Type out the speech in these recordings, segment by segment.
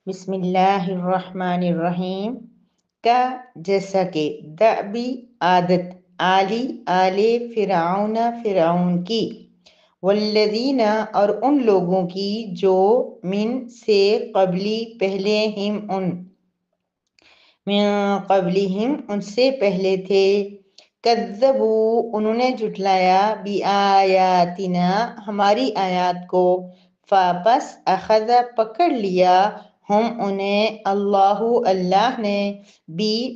بسم اللہ الرحمن الرحیم کا جیسا کہ دعبی عادت آل فرعون کی، والذین اور ان لوگوں کی جو من سے قبلی پہلے ان سے پہلے تھے، کذبوا انہوں نے جھٹلایا بآیاتنا ہماری آیات کو، فاپس اخذ پکڑ لیا ہم انہیں اللہ نے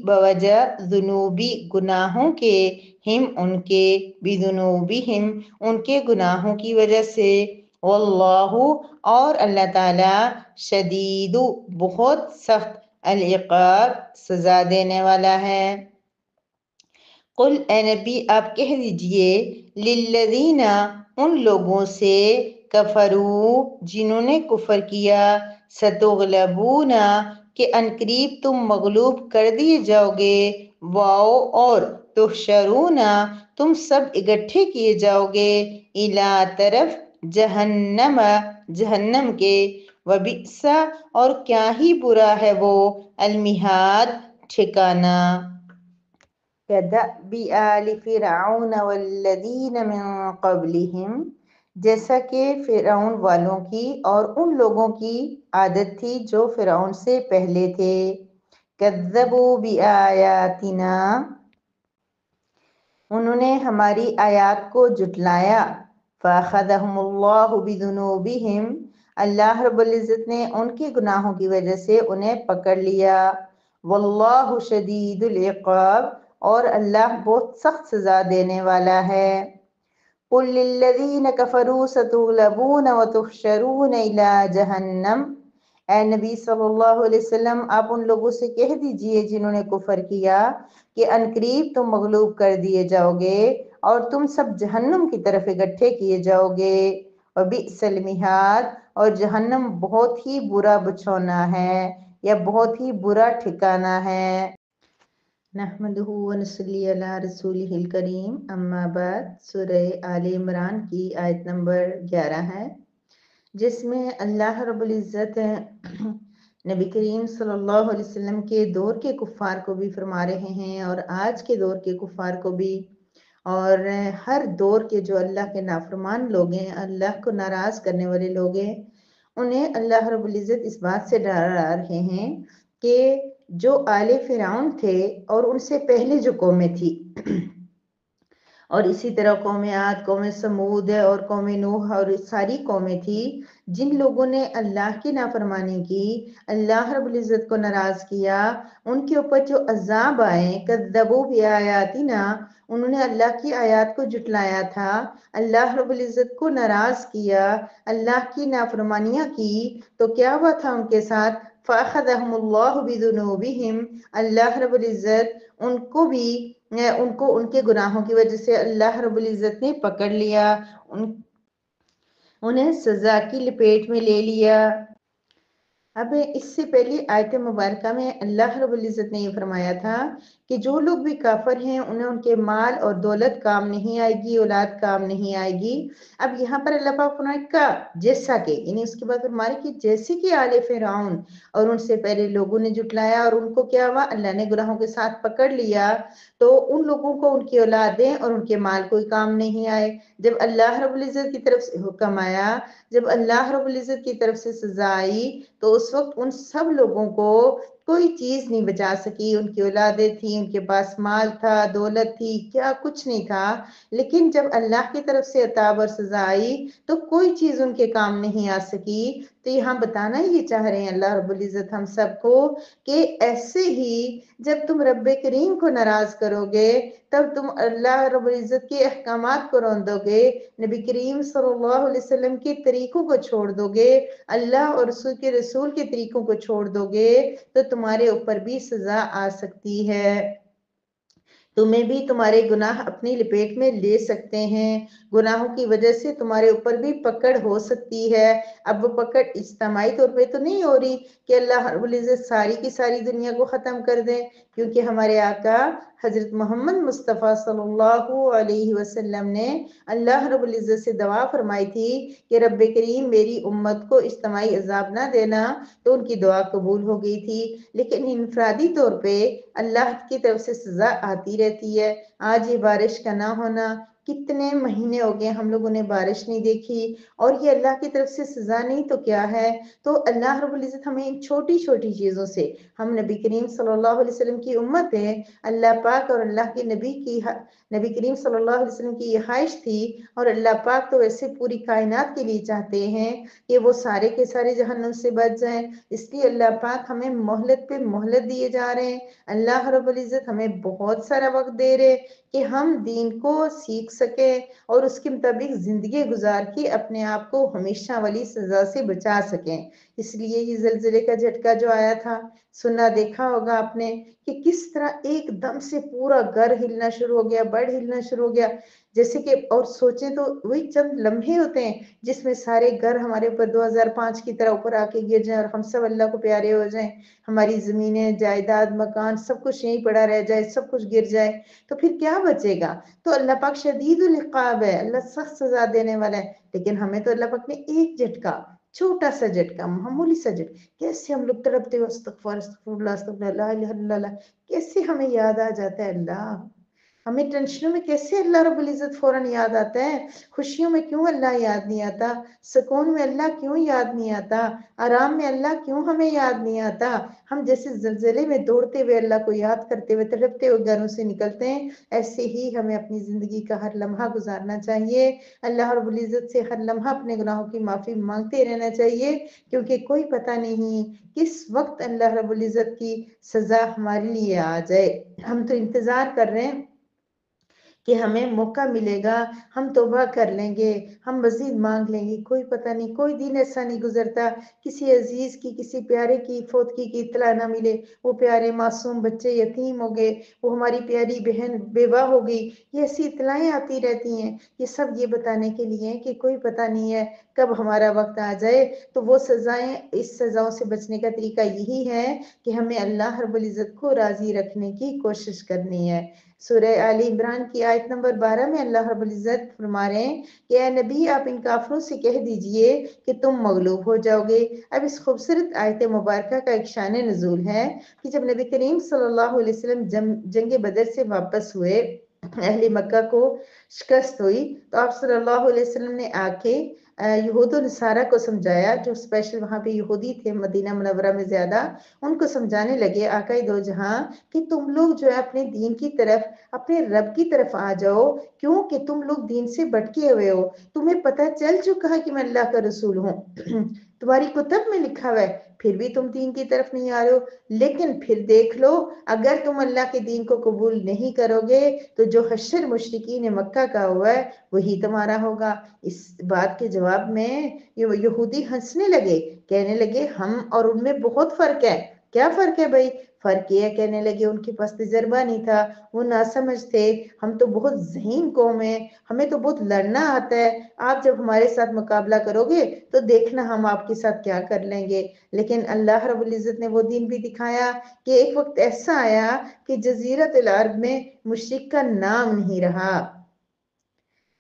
بوجہ ذنوبی گناہوں کے، ہم ان کے بذنوبہم ان کے گناہوں کی وجہ سے، واللہ اور اللہ تعالی شدید بہت سخت العقاب سزا دینے والا ہے۔ قل اے نبی آپ کہہ دیجئے، للذین ان لوگوں سے، کفروا جنہوں نے کفر کیا، ستغلبون کہ عنقریب تم مغلوب کر دیے جاؤ گے، واؤ اور تحشرون تم سب اکٹھے کیے جاؤ گے، الی طرف جہنم کے، وبئس اور کیا ہی برا ہے وہ، المہاد ٹھکانہ۔ كدأب آل فرعون والذین من قبلہم جیسا کہ فرعون والوں کی اور ان لوگوں کی عادت تھی جو فرعون سے پہلے تھے، کذبوا بآیاتنا انہوں نے ہماری آیات کو جھٹلایا، فأخذہم اللہ بذنوبہم اللہ رب العزت نے ان کے گناہوں کی وجہ سے انہیں پکڑ لیا، واللہ شدید العقاب اور اللہ بہت سخت سزا دینے والا ہے۔ قل للذین کفروا ستغلبون وتحشرون الی جہنم اے نبی صلی اللہ علیہ وسلم آپ ان لوگوں سے کہہ دیجئے جنہوں نے کفر کیا کہ عنقریب تم مغلوب کر دیے جاؤ گے اور تم سب جہنم کی طرف اکٹھے کیے جاؤ گے، وبئس المہاد اور جہنم بہت ہی برا بچھونا ہے یا بہت ہی برا ٹھکانہ ہے۔ نحمدہ ونصلی علی رسولہ الکریم، اما بعد سورہ آل عمران کی آیت نمبر 11 ہے، جس میں اللہ رب العزت نبی کریم صلی اللہ علیہ وسلم کے دور کے کفار کو بھی فرما رہے ہیں اور آج کے دور کے کفار کو بھی، اور ہر دور کے جو اللہ کے نافرمان لوگ ہیں، اللہ کو ناراض کرنے والے لوگ ہیں، انہیں اللہ رب العزت اس بات سے ڈرا رہے ہیں کہ جو آل فرعون تھے اور ان سے پہلے جو قومیں تھی، اور اسی طرح قوم عاد، قوم سمود اور قوم نوح اور ساری قومیں تھی جن لوگوں نے اللہ کی نافرمانی کی، اللہ رب العزت کو ناراض کیا، ان کے اوپر جو عذاب آئے، کذبوا بآیاتنا انہوں نے اللہ کی آیات کو جھٹلایا تھا، اللہ رب العزت کو ناراض کیا، اللہ کی نافرمانیاں کی، تو کیا ہوا تھا ان کے ساتھ، فأخذہم اللہ بذنوبہم اللہ رب العزت ان کو ان کے گناہوں کی وجہ سے اللہ رب العزت نے پکڑ لیا، انہیں سزا کی لپیٹ میں لے لیا۔ اب اس سے پہلی آیت مبارکہ میں اللہ رب العزت نے یہ فرمایا تھا کہ جو لوگ بھی کافر ہیں انہیں ان کے مال اور دولت کام نہیں آئے گی، اولاد کام نہیں آئے گی۔ اب یہاں پر اللہ پاک فرمائے کا جیسا کہ، یعنی اس کے بعد فرمائے کہ جیسے کہ آل فرعون اور ان سے پہلے لوگوں نے جھٹلایا اور ان کو کیا ہوا، اللہ نے گناہوں کے ساتھ پکڑ لیا، تو ان لوگوں کو ان کی اولادیں اور ان کے مال کوئی کام نہیں آئے۔ جب اللہ رب العزت کی طرف سے حکم آیا، جب اللہ رب العزت کی طرف سے سزا آئی، تو اس وقت ان سب لوگوں کو کوئی چیز نہیں بچا سکی، ان کی اولادیں تھیں، ان کے پاس مال تھا، دولت تھی، کیا کچھ نہیں تھا، لیکن جب اللہ کی طرف سے عذاب اور سزا آئی تو کوئی چیز ان کے کام نہیں آ سکی۔ تو یہاں بتانا یہ چاہ رہے ہیں اللہ رب العزت ہم سب کو کہ ایسے ہی جب تم رب کریم کو ناراض کرو گے، تب تم اللہ رب العزت کے احکامات کو روند دو گے، نبی کریم صلی اللہ علیہ وسلم کے طریقوں کو چھوڑ دو گے، اللہ اور رسول کے طریقوں کو چھوڑ دو گے، تو تمہارے اوپر بھی سزا آ سکتی ہے۔ تمہیں بھی تمہارے گناہ اپنی لپیٹ میں لے سکتے ہیں، گناہوں کی وجہ سے تمہارے اوپر بھی پکڑ ہو سکتی ہے۔ اب وہ پکڑ اجتماعی طور پہ تو نہیں ہو رہی کہ اللہ رب العزت ساری کی ساری دنیا کو ختم کر دے، کیونکہ ہمارے آقا حضرت محمد مصطفیٰ صلی اللہ علیہ وسلم نے اللہ رب العزت سے دعا فرمائی تھی کہ رب کریم میری امت کو اجتماعی عذاب نہ دینا، تو ان کی دعا قبول ہو گئی تھی۔ لیکن انفرادی طور پہ اللہ کی طرف سے سزا آتی رہتی ہے۔ آج یہ بارش کا نہ ہونا، کتنے مہینے ہو گئے ہم لوگوں نے بارش نہیں دیکھی، اور یہ اللہ کی طرف سے سزا نہیں تو کیا ہے؟ تو اللہ رب العزت ہمیں ان چھوٹی چھوٹی چیزوں سے، ہم نبی کریم صلی اللہ علیہ وسلم کی امت ہے، اللہ پاک اور اللہ کے نبی کریم صلی اللہ علیہ وسلم کی یہ خواہش تھی، اور اللہ پاک تو ویسے پوری کائنات کے لیے چاہتے ہیں کہ وہ سارے کے سارے جہنم سے بچ جائیں، اس لیے اللہ پاک ہمیں مہلت پہ مہلت دیے جا رہے ہیں۔ اللہ رب العزت ہمیں بہت سارا وقت دے رہے کہ ہم دین کو سیکھ سکیں اور اس کے مطابق زندگی گزار کے اپنے آپ کو ہمیشہ والی سزا سے بچا سکیں۔ اس لیے یہ زلزلے کا جھٹکا جو آیا تھا، سنا دیکھا ہوگا آپ نے کہ کس طرح ایک دم سے پورا گھر ہلنا شروع ہو گیا، بڑھ ہلنا شروع ہو گیا، جیسے کہ، اور سوچیں تو وہی چند لمحے ہوتے ہیں جس میں سارے گھر ہمارے اوپر 2005 کی طرح اوپر آ کے گر جائیں اور ہم سب اللہ کو پیارے ہو جائیں، ہماری زمینیں، جائیداد، مکان سب کچھ یہیں پڑا رہ جائے، سب کچھ گر جائے، تو پھر کیا بچے گا؟ تو اللہ پاک شدید العقاب ہے، اللہ سخت سزا دینے والا ہے، لیکن ہمیں تو اللہ پاک نے ایک جھٹکا، چھوٹا سا جھٹکا، معمولی سا جھٹکا، کیسے ہم لوگ تڑپتے ہوئے استغفار استغفر اللہ استغفر اللہ لا الہ الا اللہ، کیسے ہمیں یاد آ جاتا ہے اللہ، ہمیں ٹینشنوں میں کیسے اللہ رب العزت فوراً یاد آتا ہے، خوشیوں میں کیوں اللہ یاد نہیں آتا، سکون میں اللہ کیوں یاد نہیں آتا، آرام میں اللہ کیوں ہمیں یاد نہیں آتا؟ ہم جیسے زلزلے میں دوڑتے ہوئے اللہ کو یاد کرتے ہوئے تڑپتے ہوئے گھروں سے نکلتے ہیں، ایسے ہی ہمیں اپنی زندگی کا ہر لمحہ گزارنا چاہیے، اللہ رب العزت سے ہر لمحہ اپنے گناہوں کی معافی مانگتے رہنا چاہیے، کیونکہ کوئی پتہ نہیں کس وقت اللہ رب العزت کی سزا ہمارے لیے آ جائے۔ ہم تو انتظار کر رہے ہیں کہ ہمیں موقع ملے گا، ہم توبہ کر لیں گے، ہم مزید مانگ لیں گے، کوئی پتہ نہیں، کوئی دن ایسا نہیں گزرتا کسی عزیز کی، کسی پیارے کی فوتگی کی اطلاع نہ ملے، وہ پیارے معصوم بچے یتیم ہو گئے، وہ ہماری پیاری بہن بیوہ ہو گئی، یہ ایسی اطلاعیں آتی رہتی ہیں، یہ سب یہ بتانے کے لیے کہ کوئی پتہ نہیں ہے کب ہمارا وقت آ جائے، تو وہ سزائیں، اس سزاؤں سے بچنے کا طریقہ یہی ہے کہ ہمیں اللہ رب العزت کو راضی رکھنے کی کوشش کرنی ہے۔ سورہ آل عمران کی آیت نمبر 12 میں اللہ رب العزت فرما رہے ہیں کہ اے نبی آپ ان کافروں سے کہہ دیجئے کہ تم مغلوب ہو جاؤ گے۔ اب اس خوبصورت آیت مبارکہ کا ایک شان نزول ہے کہ جب نبی کریم صلی اللہ علیہ وسلم جنگ بدر سے واپس ہوئے، اہل مکہ کو شکست ہوئی، تو آپ صلی اللہ علیہ وسلم نے آ کے یہود و نصارہ کو سمجھایا، جو اسپیشل وہاں پہ یہودی تھے مدینہ منورہ میں زیادہ، ان کو سمجھانے لگے آقا دو جہاں کہ تم لوگ جو ہے اپنے دین کی طرف، اپنے رب کی طرف آ جاؤ، کیوں کہ تم لوگ دین سے بھٹکے ہوئے ہو، تمہیں پتہ چل چکا ہے کہ میں اللہ کا رسول ہوں، تمہاری کتب میں لکھا ہوا ہے، پھر بھی تم دین کی طرف نہیں آ رہے ہو، لیکن پھر دیکھ لو اگر تم اللہ کے دین کو قبول نہیں کرو گے تو جو حشر مشرکین مکہ کا ہوا ہے وہی تمہارا ہوگا۔ اس بات کے جواب میں یہودی ہنسنے لگے، کہنے لگے ہم اور ان میں بہت فرق ہے۔ کیا فرق ہے بھائی؟ فرق یہ ہے، کہنے لگے ان کے پاس تجربہ نہیں تھا، وہ نہ سمجھ تھے، ہم تو بہت ذہین قوم ہیں، ہمیں تو بہت لڑنا آتا ہے، آپ جب ہمارے ساتھ مقابلہ کرو گے تو دیکھنا ہم آپ کے ساتھ کیا کر لیں گے۔ لیکن اللہ رب العزت نے وہ دین بھی دکھایا کہ ایک وقت ایسا آیا کہ جزیرۃ العرب میں مشرک کا نام نہیں رہا،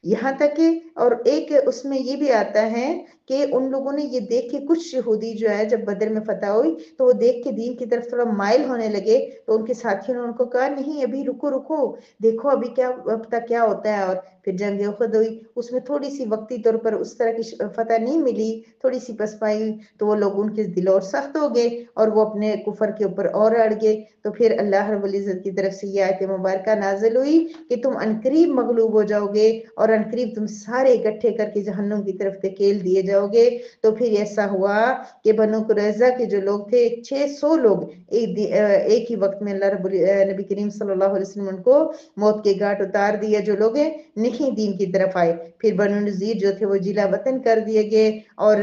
یہاں تک کہ، اور ایک اس میں یہ بھی آتا ہے کہ ان لوگوں نے یہ دیکھ کے، کچھ یہودی جو ہے جب بدر میں فتح ہوئی تو وہ دیکھ کے دین کی طرف تھوڑا مائل ہونے لگے، تو ان کے ساتھیوں نے ان کو کہا نہیں ابھی رکو رکو، دیکھو ابھی کیا پتہ کیا ہوتا ہے، اور پھر جنگ احد ہوئی، اس میں تھوڑی سی وقتی طور پر اس طرح کی فتح نہیں ملی، تھوڑی سی پسپائی ہوئی، تو وہ لوگ ان کے دل اور سخت ہو گئے اور وہ اپنے کفر کے اوپر اور اڑ گئے، تو پھر اللہ رب العزت کی طرف سے یہ آیت مبارکہ نازل ہوئی کہ تم عنقریب مغلوب ہو جاؤ گے اور عنقریب تم سارے اکٹھے کر کے جہنم کی طرف دھکیل دیے جاؤ گے۔ تو پھر ایسا ہوا کہ بنو قریظہ کے جو لوگ تھے 600 لوگ ایک ہی وقت میں اللہ نبی کریم صلی اللہ علیہ وسلم ان کو موت کے گھاٹ اتار دیا، جو لوگ ہیں نہیں دین کی طرف آئے۔ پھر بنو نذیر جو تھے وہ جلا وطن کر دیے گئے، اور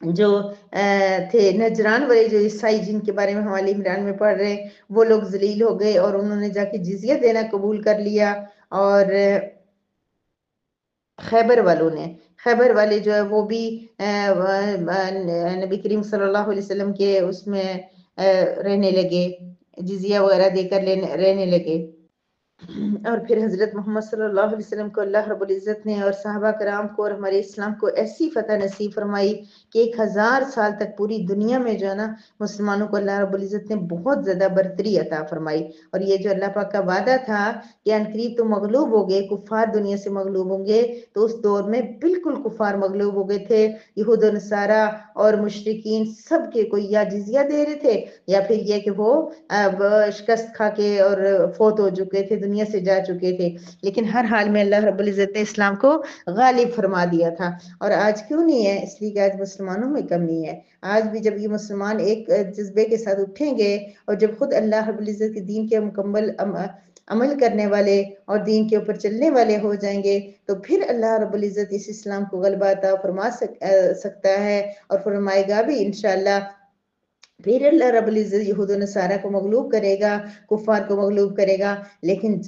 جو تھے نجران والے جو عیسائی جن کے بارے میں ہم آل عمران میں پڑھ رہے ہیں، وہ لوگ ذلیل ہو گئے اور انہوں نے جا کے جزیہ دینا قبول کر لیا. اور خیبر والے جو ہے وہ بھی نبی کریم صلی اللہ علیہ وسلم کے اس میں رہنے لگے، جزیہ وغیرہ دے کر رہنے لگے. اور پھر حضرت محمد صلی اللہ علیہ وسلم کو اللہ رب العزت نے اور صحابہ کرام کو اور ہمارے اسلام کو ایسی فتح نصیب فرمائی کہ 1000 سال تک پوری دنیا میں جو ہے نا مسلمانوں کو اللہ رب العزت نے بہت زیادہ برتری عطا فرمائی. اور یہ جو اللہ پاک کا وعدہ تھا کہ ان قریب تو مغلوب ہو گئے، کفار دنیا سے مغلوب ہوں گے، تو اس دور میں بالکل کفار مغلوب ہو گئے تھے. یہود و نصارہ اور مشرکین سب کے کوئی یا جزیہ دے رہے تھے یا پھر یہ کہ وہ شکست کھا کے اور فوت ہو چکے تھے، دنیا سے جا چکے تھے. لیکن ہر حال میں اللہ رب العزت نے اسلام کو غالب فرما دیا تھا. اور آج کیوں نہیں ہے؟ اس لیے کہ آج مسلمانوں میں کمی ہے. آج بھی جب یہ مسلمان ایک جذبے کے ساتھ اٹھیں گے اور جب خود اللہ رب العزت کے دین کے مکمل عمل کرنے والے اور دین کے اوپر چلنے والے ہو جائیں گے، تو پھر اللہ رب العزت اس اسلام کو غلبہ عطا فرما سکتا ہے اور فرمائے گا بھی انشاءاللہ. پھر اللہ رب العزت یہود و نصارہ کو مغلوب کرے گا، کفار کو مغلوب کرے گا. لیکن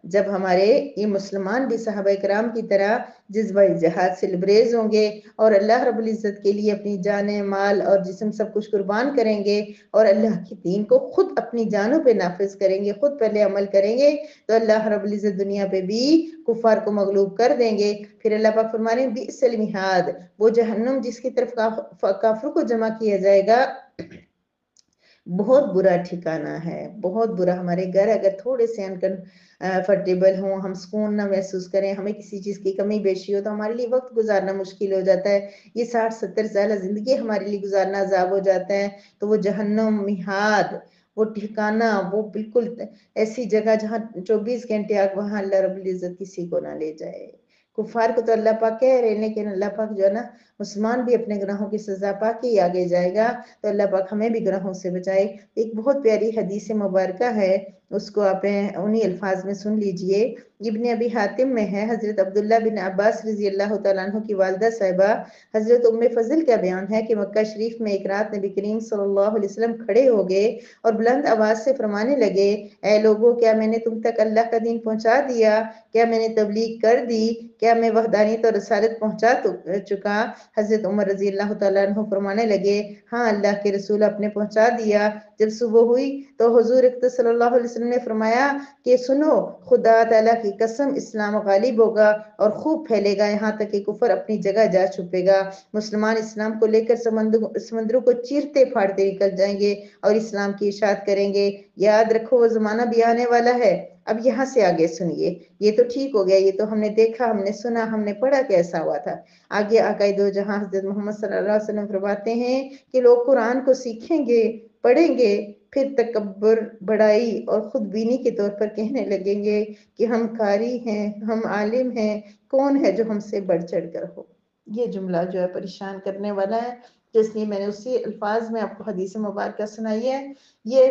جب ہمارے یہ مسلمان بھی صحابہ کرام کی طرح جذبہ جہاد سے لبریز ہوں گے اور اللہ رب العزت کے لیے اپنی جانیں، مال اور جسم سب کچھ قربان کریں گے اور اللہ کی دین کو خود اپنی جانوں پہ نافذ کریں گے، خود پہلے عمل کریں گے، تو اللہ رب العزت دنیا پہ بھی کفار کو مغلوب کر دیں گے. پھر اللہ پاک فرما رہے ہیں بئس المہاد، وہ جہنم جس کی طرف کافروں کو جمع کیا جائے گا، بہت برا ٹھکانہ ہے، بہت برا. ہمارے گھر اگر تھوڑے سے انکمفرٹیبل ہوں، ہم سکون نہ محسوس کریں، ہمیں کسی چیز کی کمی بیشی ہو، تو ہمارے لیے وقت گزارنا مشکل ہو جاتا ہے. یہ 60-70 سالہ زندگی ہمارے لیے گزارنا عذاب ہو جاتا ہے. تو وہ جہنم مہاد، وہ ٹھکانہ، وہ بالکل ایسی جگہ جہاں 24 گھنٹے آگ، وہاں اللہ رب العزت کسی کو نہ لے جائے. کفار کو تو اللہ پاک کہہ رہے ہیں، لیکن اللہ پاک جو ہے نا مسلمان بھی اپنے گناہوں کی سزا پا کے ہی آگے جائے گا. تو اللہ پاک ہمیں بھی گناہوں سے بچائے. ایک بہت پیاری حدیث مبارکہ ہے، اس کو آپ انہی الفاظ میں سن لیجئے. ابن ابی حاتم میں ہے، حضرت عبداللہ بن عباس رضی اللہ تعالیٰ عنہ کی والدہ صاحبہ حضرت ام فضل کا بیان ہے کہ مکہ شریف میں ایک رات نبی کریم صلی اللہ علیہ وسلم کھڑے ہو گئے اور بلند آواز سے فرمانے لگے، اے لوگو، کیا میں نے تم تک اللہ کا دین پہنچا دیا؟ کیا میں نے تبلیغ کر دی؟ کیا میں وحدانیت اور رسالت پہنچا چکا؟ حضرت عمر رضی اللہ تعالیٰ عنہ فرمانے لگے، ہاں اللہ کے رسول، آپ نے پہنچا دیا. جب صبح ہوئی تو حضور اقدس صلی اللہ علیہ وسلم نے فرمایا کہ سنو، خدا تعالیٰ کی قسم، اسلام غالب ہوگا اور خوب پھیلے گا یہاں تک کہ کفر اپنی جگہ جا چھپے گا. مسلمان اسلام کو لے کر سمندروں کو چیرتے پھاڑتے نکل جائیں گے اور اسلام کی اشاعت کریں گے. یاد رکھو وہ زمانہ بھی آنے والا ہے. اب یہاں سے آگے سنیے. یہ تو ٹھیک ہو گیا، یہ تو ہم نے دیکھا، ہم نے سنا، ہم نے پڑھا کیسا ہوا تھا. آگے آقائد دو جہاں حضرت محمد صلی اللہ علیہ وسلم فرماتے ہیں کہ لوگ قرآن کو سیکھیں گے، پڑھیں گے، پھر تکبر، بڑائی اور خود بینی کے طور پر کہنے لگیں گے کہ ہم قاری ہیں، ہم عالم ہیں، کون ہے جو ہم سے بڑھ چڑھ کر ہو. یہ جملہ جو ہے پریشان کرنے والا ہے، جس لیے میں نے اسی الفاظ میں آپ کو حدیث مبارکہ سنائی ہے. یہ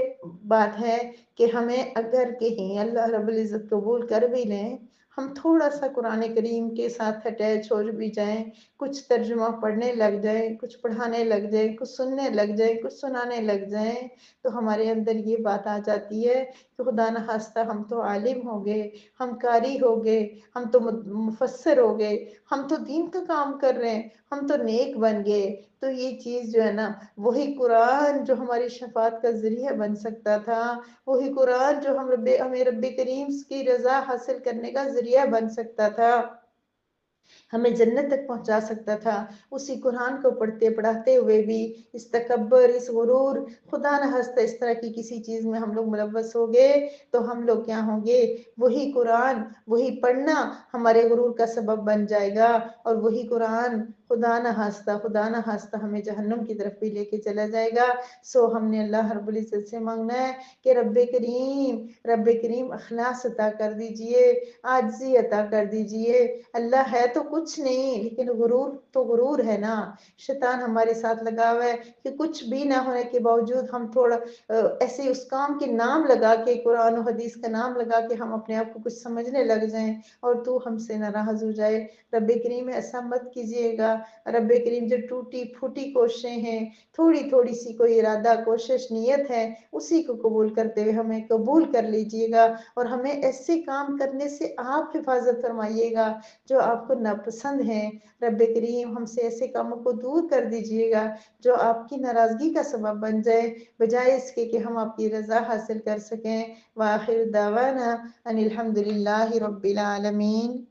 بات ہے کہ ہمیں اگر کہیں اللہ رب العزت قبول کر بھی لیں، ہم تھوڑا سا قرآن کریم کے ساتھ اٹیچ ہو بھی جائیں، کچھ ترجمہ پڑھنے لگ جائیں، کچھ پڑھانے لگ جائیں، کچھ سننے لگ جائیں، کچھ سنانے لگ جائیں، تو ہمارے اندر یہ بات آ جاتی ہے کہ خدا نخواستہ ہم تو عالم ہو گئے، ہم قاری ہو گئے، ہم تو مفسر ہو گئے، ہم تو دین کا کام کر رہے ہیں، ہم تو نیک بن گئے. تو یہ چیز جو ہے نا، وہی قرآن جو ہماری شفاعت کا ذریعہ بن سکتا تھا، وہی قرآن جو ہمیں رب کریم کی رضا حاصل کرنے کا ذریعہ بن سکتا تھا، ہمیں جنت تک پہنچا سکتا تھا، اسی قرآن کو پڑھتے پڑھاتے ہوئے بھی اس تکبر، اس غرور، خدا نہ خواستہ اس طرح کی کسی چیز میں ہم لوگ ملوث ہو گئے تو ہم لوگ کیا ہوں گے؟ وہی قرآن، وہی پڑھنا ہمارے غرور کا سبب بن جائے گا، اور وہی قرآن خدا نہ خواستہ ہمیں جہنم کی طرف بھی لے کے چلا جائے گا. سو ہم نے اللہ رب العزت سے مانگنا ہے کہ رب کریم اخلاص عطا کر دیجئے، عاجزی عطا کر دیجئے. اللہ ہے تو کچھ نہیں، لیکن غرور تو غرور ہے نا. شیطان ہمارے ساتھ لگا ہوا ہے کہ کچھ بھی نہ ہونے کے باوجود ہم تھوڑا ایسے اس کام کے نام لگا کے، قرآن و حدیث کا نام لگا کے ہم اپنے آپ کو کچھ سمجھنے لگ جائیں اور تو ہم سے ناراض ہو جائے. رب کریم ایسا مت کیجئے گا. رب کریم جو ٹوٹی پھوٹی کوششیں ہیں، تھوڑی تھوڑی سی کوئی ارادہ کوشش نیت ہے، اسی کو قبول کرتے ہوئے ہمیں قبول کر لیجئے گا، اور ہمیں ایسے کام کرنے سے آپ حفاظت فرمائیے گا جو آپ کو ناپسند ہیں۔ رب کریم ہم سے ایسے کاموں کو دور کر دیجئے گا جو آپ کی ناراضگی کا سبب بن جائے، بجائے اس کے کہ ہم آپ کی رضا حاصل کر سکیں۔ وآخر دعوانا ان الحمدللہ رب العالمین۔